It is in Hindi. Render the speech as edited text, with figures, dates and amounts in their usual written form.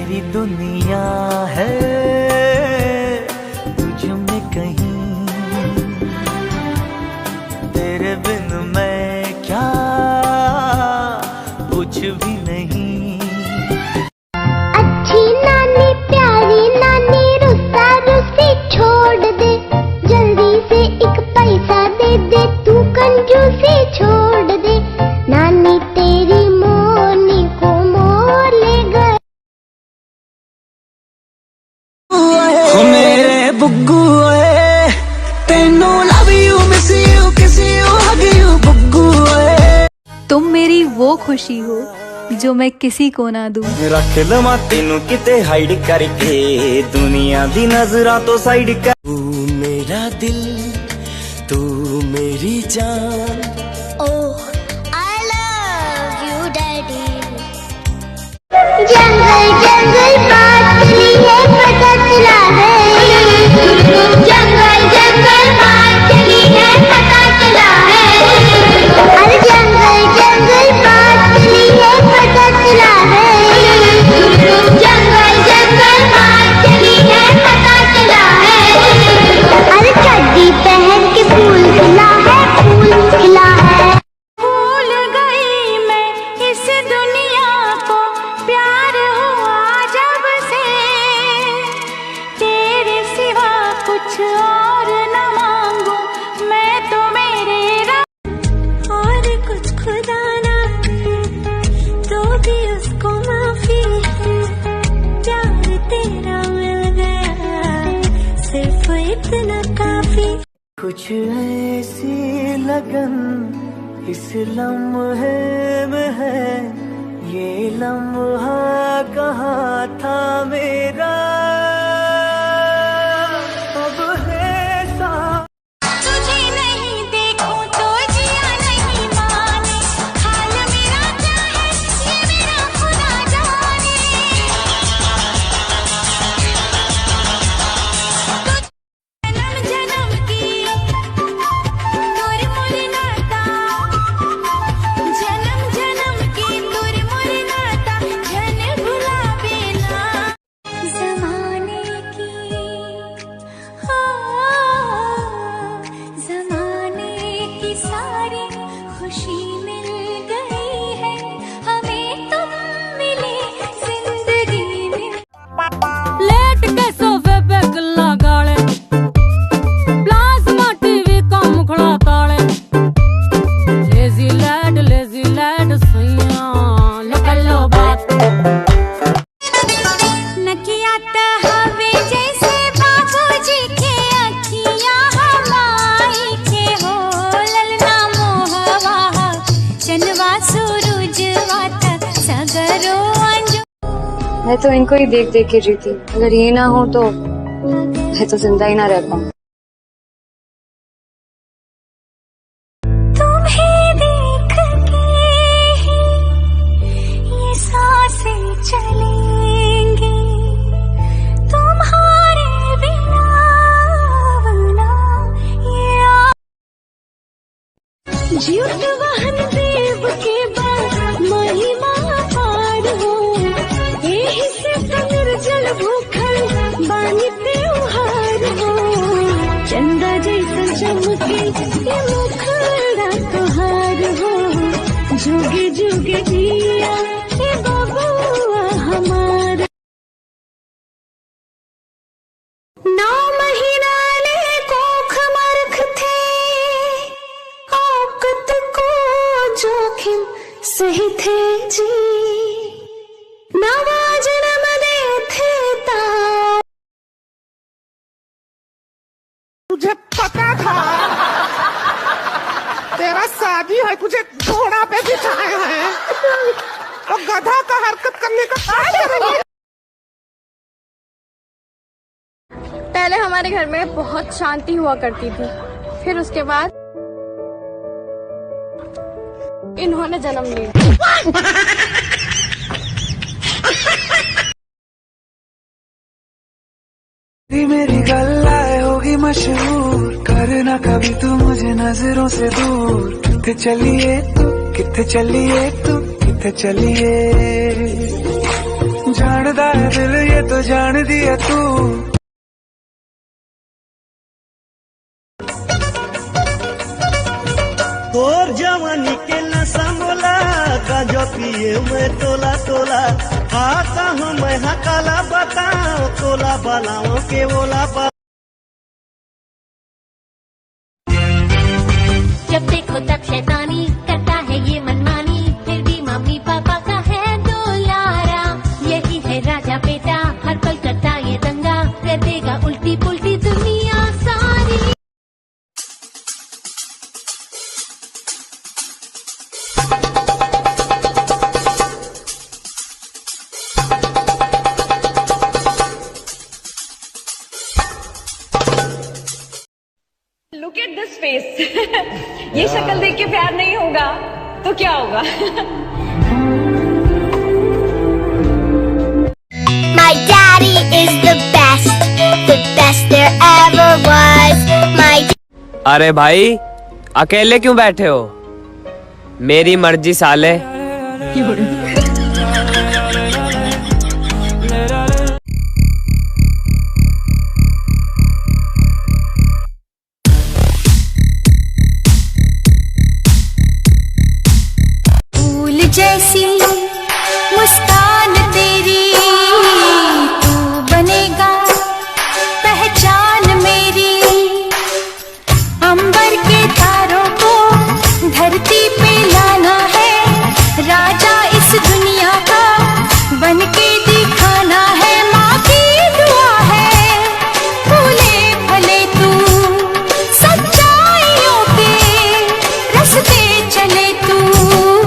मेरी दुनिया है तुझ में कहीं, तेरे बिन मैं क्या कुछ भी नहीं। अच्छी नानी प्यारी नानी रुस्सा रुस्सी छोड़ दे, जल्दी से एक पैसा दे दे, तू कंजूसी छोड़ दे, नानी तेरी मोनी को मोर ले गए। मेरे बुग्गू तेनू लव यू मिस यू किस यू हग यू बुग्गू। तुम मेरी वो खुशी हो जो मैं किसी को ना दूं। रख लवा तेनू किते हाइड करके दुनिया दी नजरां तो साइड कर। तू मेरा दिल तू मेरी जान, ओह आई लव यू डैडी। जंगल जंगल बात चली है पता चला है, जंगल जंगल बात चली है पता चला है, अरे जंगल जंगल बात चली है पता चला है, जंगल जंगल बात चली है पता चला है, अरे चड्डी पहन के फूल खिला है, फूल खिला है। भूल गई मैं इस दुनिया को, प्यार हुआ जब से, तेरे सिवा कुछ और न मांगू मैं तो मेरे और कुछ खुदा ना तो भी उसको माफी है, प्यार तेरा मिल गया सिर्फ इतना काफी। कुछ ऐसी लगन इस लम्हे में है, ये लम्हा कहाँ था मेरा अब है सा। तुझे नहीं देखूं तो जिया नहीं माने, हाल मेरा क्या है ये मेरा खुदा जाने। जन्म जन्म की तुर मुर नाता, जन्म जन्म की तुर मुर नाता, जन भुला बेना ज़माने की, ज़माने की सारी खुशी मिल गई है, हमें तुम मिले जिंदगी में। लेट के सोफे पे गल्ला गाले, प्लाज्मा टीवी का मुखड़ा ताले, लेजी लैड सैया लकलो बात। नकियात हवे जैसे बाबूजी के अखियां हमाई के हो, ललना मोहवा चनवा सूरजवा तक सगरो अंजू। मैं तो इनको ही देख देख के जीती, अगर ये ना हो तो मैं तो जिंदा ही ना रह पाऊँ। तुम्हें देख के ही ये सांसें चलेंगी, तुम्हारे बिना ये ज्योत वाहन देव के बाद महिमा पार हो, एही से निर्जल भूखल बानी त्योहार हो, चंदा जैसा चमके ये मुखड़ा तोहार हो, जुगे जुगे जिया ये बबुआ हमारा। 9 महीना ले कोख मरख थे, औकत को जोखिम सही थे जी, नवा जन्म दे थे ता। तुझे पता था तेरा शादी है, तुझे घोड़ा पे बिठाया है तो गधा का हरकत करने का क्या करेंगे? पहले हमारे घर में बहुत शांति हुआ करती थी, फिर उसके बाद इन्होंने जन्म लिया। मेरी गल्ला होगी मशहूर, करना कभी तू मुझे नजरों से दूर। किथे चलिए तू, किथे चलिए तू, किथे चलिए, जान मंगदा है दिल ये तो जान दिया तू। तोर जवानी के नशा मोला गाजो पिए मैं तोला तोला आता हूँ मैं हकाला बताओ तोला बनाओ के बोला जब देखो तब शैतानी करता है ये मनमानी, फिर भी मम्मी पापा का है दुलारा। यही है राजा बेटा, हर पल करता ये दंगा, कर देगा उल्टी पुल्टी दुनिया सारी। Look at this face. ये शक्ल देख के प्यार नहीं होगा तो क्या होगा? My daddy is the best there ever was. My अरे भाई अकेले क्यों बैठे हो? मेरी मर्जी साले। फूल जैसी मुस्कान